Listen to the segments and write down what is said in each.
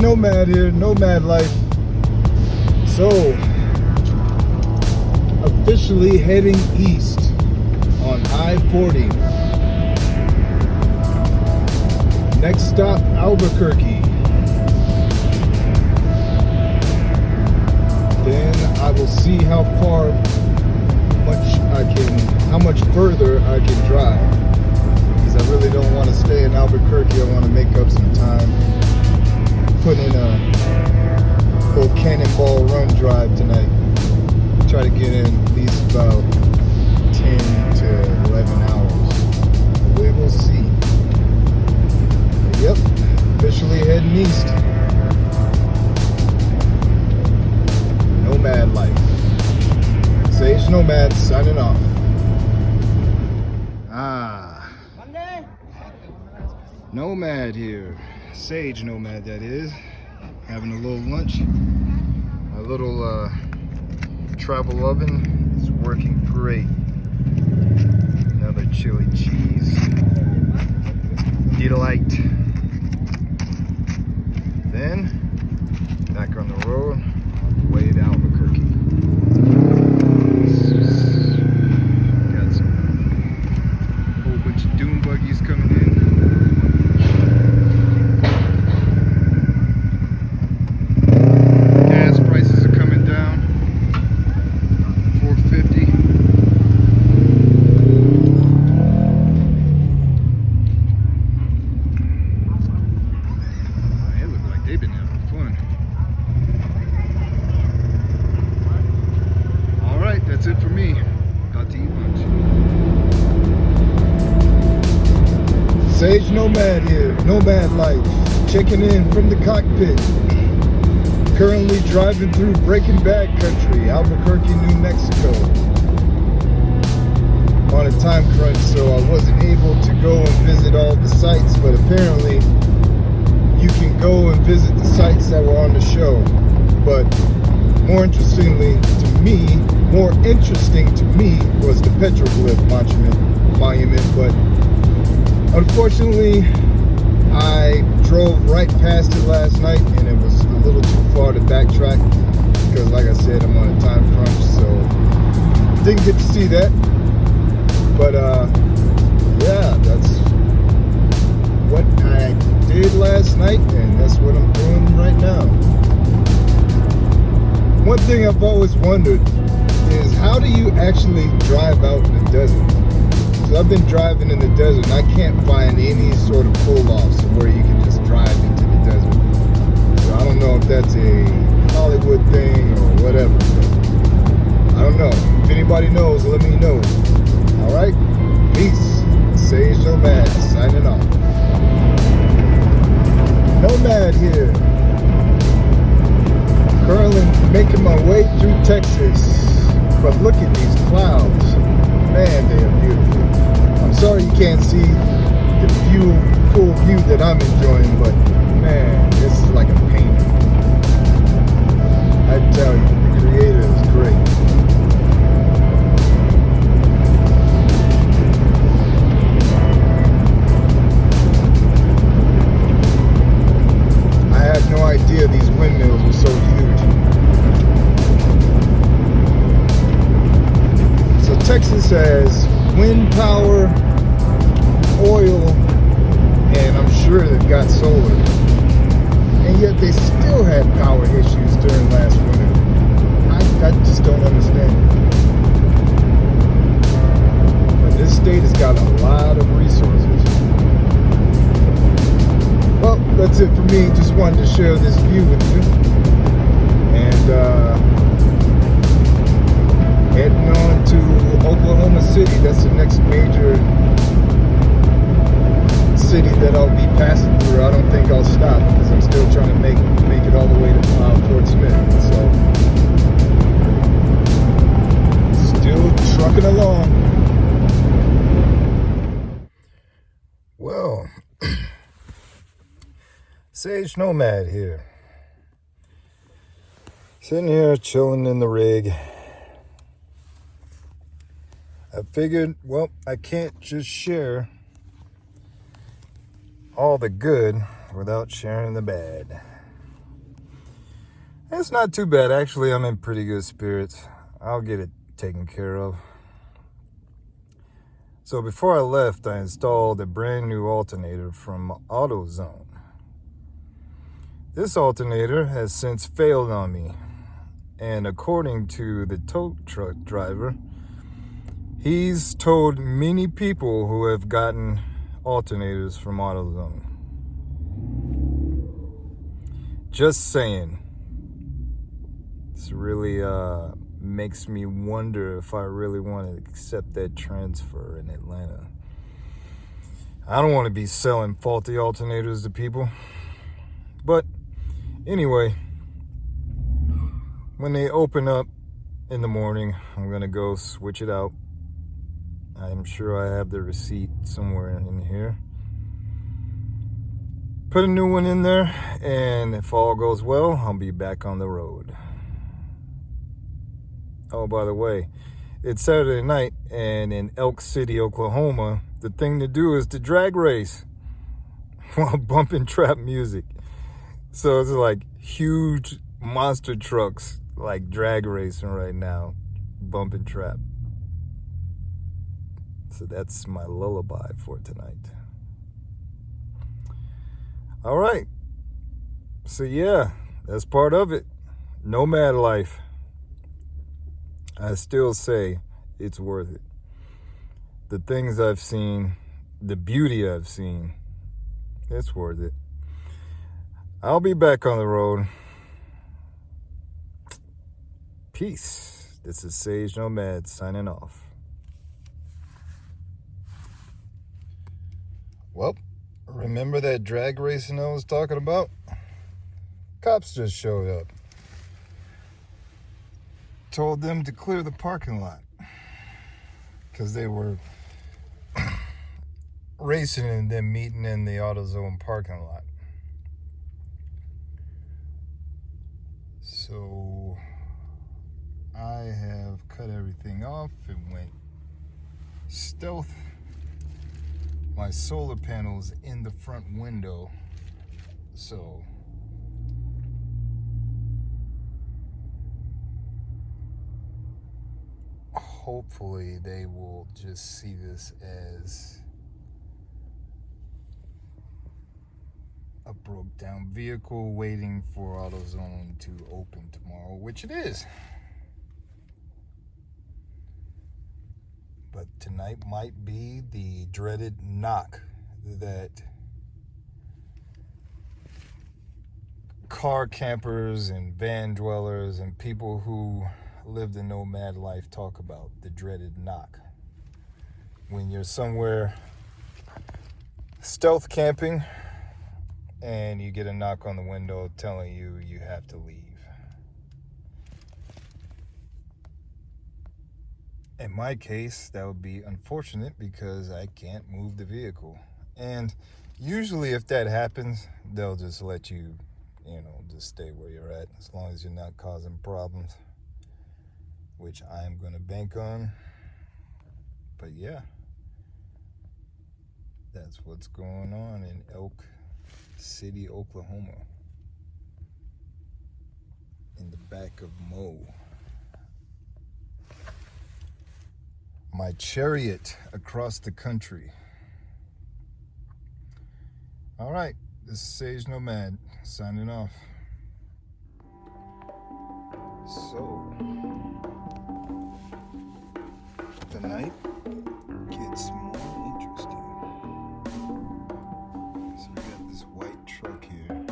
SageNomad here, Nomad Life. So, officially heading east on I-40. Next stop, Albuquerque. Then I will see how much further I can drive. Because I really don't want to stay in Albuquerque. I want to make up some time. Put in a little cannonball run drive tonight. Try to get in at least about 10 to 11 hours. We will see. Yep, officially heading east. Nomad life. SageNomad signing off. Nomad here. SageNomad, that is. Having a little lunch. My little travel oven is working great. Another chili cheese delight. Then back on the road, on the way to Albuquerque. Got some whole bunch of dune buggies coming in. Gas prices are coming down. $4.50. They look like they've been having fun. All right, that's it for me. Got to eat lunch. SageNomad here, Nomad Life, checking in from the cockpit. Currently driving through Breaking Bad country, Albuquerque, New Mexico. On a time crunch, so I wasn't able to go and visit all the sites, but apparently you can go and visit the sites that were on the show. But more interesting to me was the petroglyph monument, but unfortunately I drove right past it last night and it was a little too far to backtrack because, like I said, I'm on a time crunch, so didn't get to see that. But yeah, that's what I did last night and that's what I'm doing right now. One thing I've always wondered is, how do you actually drive out in the desert? So I've been driving in the desert and I can't find any sort of pull-offs where you can just drive into the desert. So I don't know if that's a Hollywood thing or whatever. I don't know. If anybody knows, let me know. Alright? Peace. SageNomad signing off. Nomad here. Currently making my way through Texas. But look at these clouds. Man, they are beautiful. I'm sorry you can't see the full view that I'm enjoying, but man, this is like a painting. I tell you, the creator is great. I had no idea these windmills were so huge. So Texas has wind power, oil, and I'm sure they've got solar. And yet they still had power issues during last winter. I just don't understand. But this state has got a lot of resources. Well, that's it for me. Just wanted to share this view with you. And heading on to Oklahoma City. That's the next major city that I'll be passing through. I don't think I'll stop because I'm still trying to make it all the way to Fort Smith. So still trucking along. Well, SageNomad here. Sitting here chilling in the rig. I figured, well, I can't just share all the good without sharing the bad. It's not too bad. Actually, I'm in pretty good spirits. I'll get it taken care of. So before I left, I installed a brand new alternator from AutoZone. This alternator has since failed on me. And according to the tow truck driver, he's told many people who have gotten alternators from AutoZone. Just saying. This really makes me wonder if I really want to accept that transfer in Atlanta. I don't want to be selling faulty alternators to people. But anyway, when they open up in the morning, I'm going to go switch it out. I'm sure I have the receipt somewhere in here. Put a new one in there, and if all goes well, I'll be back on the road. Oh, by the way, it's Saturday night, and in Elk City, Oklahoma, the thing to do is to drag race while bumping trap music. So it's like huge monster trucks, like drag racing right now, bumping trap. So that's my lullaby for tonight. All right. So yeah, that's part of it. Nomad life. I still say it's worth it. The things I've seen, the beauty I've seen, it's worth it. I'll be back on the road. Peace. This is SageNomad signing off. Well, remember that drag racing I was talking about? Cops just showed up. Told them to clear the parking lot because they were racing and then meeting in the AutoZone parking lot. So I have cut everything off and went stealth. My solar panel's in the front window, so hopefully they will just see this as a broke down vehicle waiting for AutoZone to open tomorrow, which it is. But tonight might be the dreaded knock that car campers and van dwellers and people who live the nomad life talk about, the dreaded knock. When you're somewhere stealth camping and you get a knock on the window telling you you have to leave. In my case, that would be unfortunate because I can't move the vehicle. And usually if that happens, they'll just let you, just stay where you're at as long as you're not causing problems, which I'm going to bank on. But yeah, that's what's going on in Elk City, Oklahoma. In the back of Mo. My chariot across the country. All right, this is SageNomad signing off. So, the night gets more interesting. So we got this white truck here,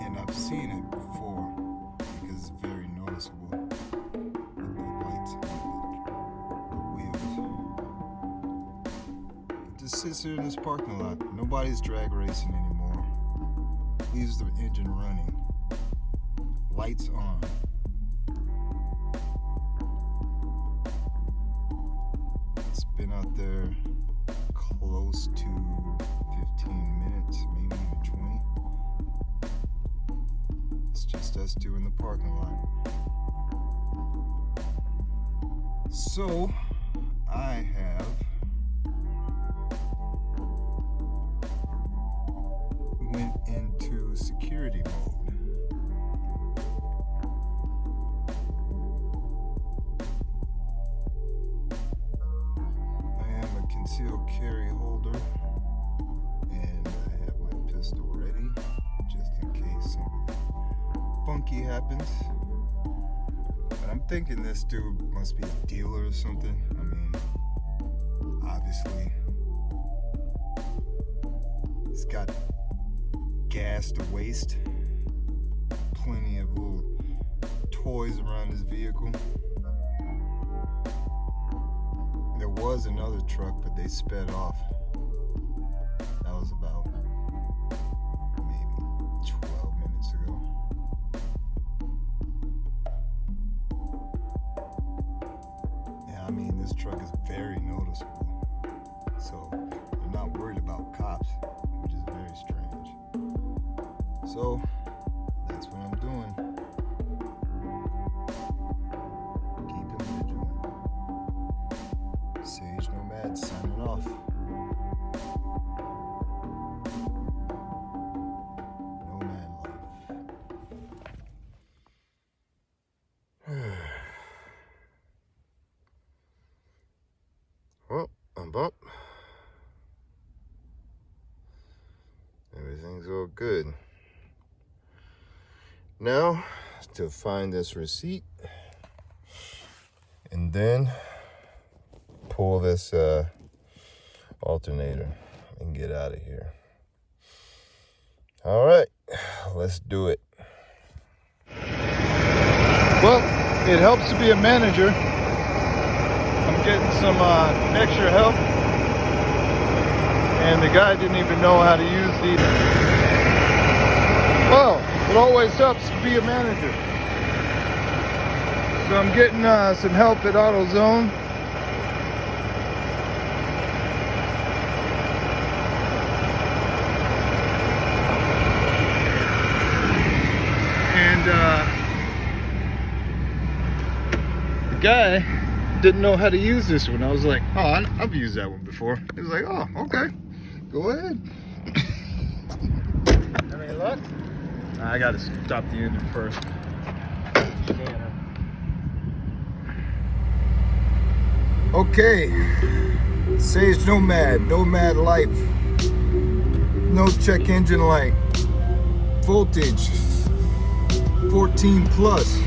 and I've seen it before because it's very noticeable. Sits here in this parking lot. Nobody's drag racing anymore. Leaves the engine running. Lights on. It's been out there close to 15 minutes, maybe even 20. It's just us two in the parking lot. So, I have went into security concealed carry holder, and I have my pistol ready just in case something funky happens. But I'm thinking this dude must be a dealer or something. I mean, obviously, he's got gas to waste, plenty of little toys around his vehicle. There was another truck, but they sped off. That was about maybe 12 minutes ago. Yeah, I mean, this truck is very noticeable. So they're not worried about cops, which is very strange. So that's what I'm doing. Keep him vigilant. SageNomad signing off. Nomad life. Well, I'm up. Everything's all good. Now, to find this receipt and then pull this alternator and get out of here. All right, let's do it. Well, it helps to be a manager. I'm getting some extra help, and the guy didn't even know how to use these. Well, it always helps to be a manager. So I'm getting some help at AutoZone. And the guy didn't know how to use this one. I was like, oh, I've used that one before. He was like, oh, okay, go ahead. Any luck? I gotta stop the engine first. Okay, SageNomad, Nomad Life, no check engine light, voltage 14 plus.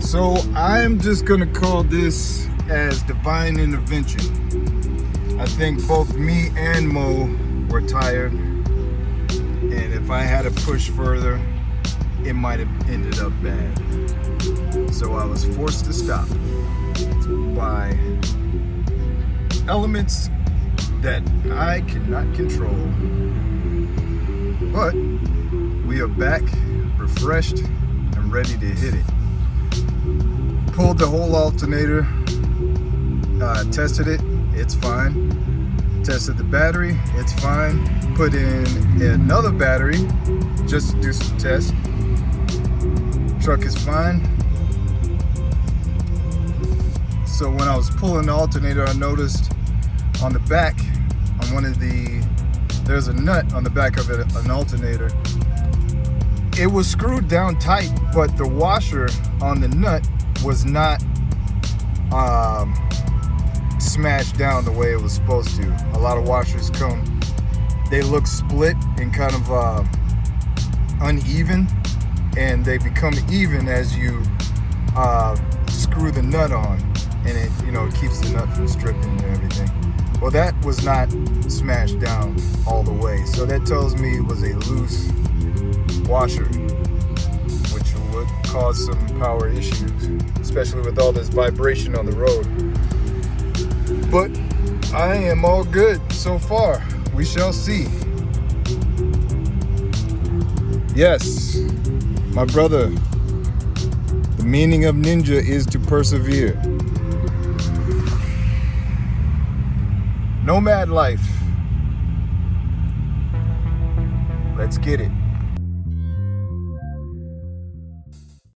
So I'm just gonna call this as divine intervention. I think both me and Mo were tired, and if I had to push further, it might have ended up bad. So I was forced to stop by elements that I cannot control. But we are back, refreshed, and ready to hit it. Pulled the whole alternator, tested it, it's fine. Tested the battery, it's fine. Put in another battery just to do some tests. Truck is fine. So when I was pulling the alternator, I noticed on the back, on one of there's a nut on the back of an alternator. It was screwed down tight, but the washer on the nut was not smashed down the way it was supposed to. A lot of washers they look split and kind of uneven, and they become even as you screw the nut on, and it keeps the nut from stripping and everything. Well, that was not smashed down all the way, so that tells me it was a loose washer, which would cause some power issues, especially with all this vibration on the road. But I am all good so far. We shall see. Yes, my brother, the meaning of ninja is to persevere. Nomad life. Let's get it.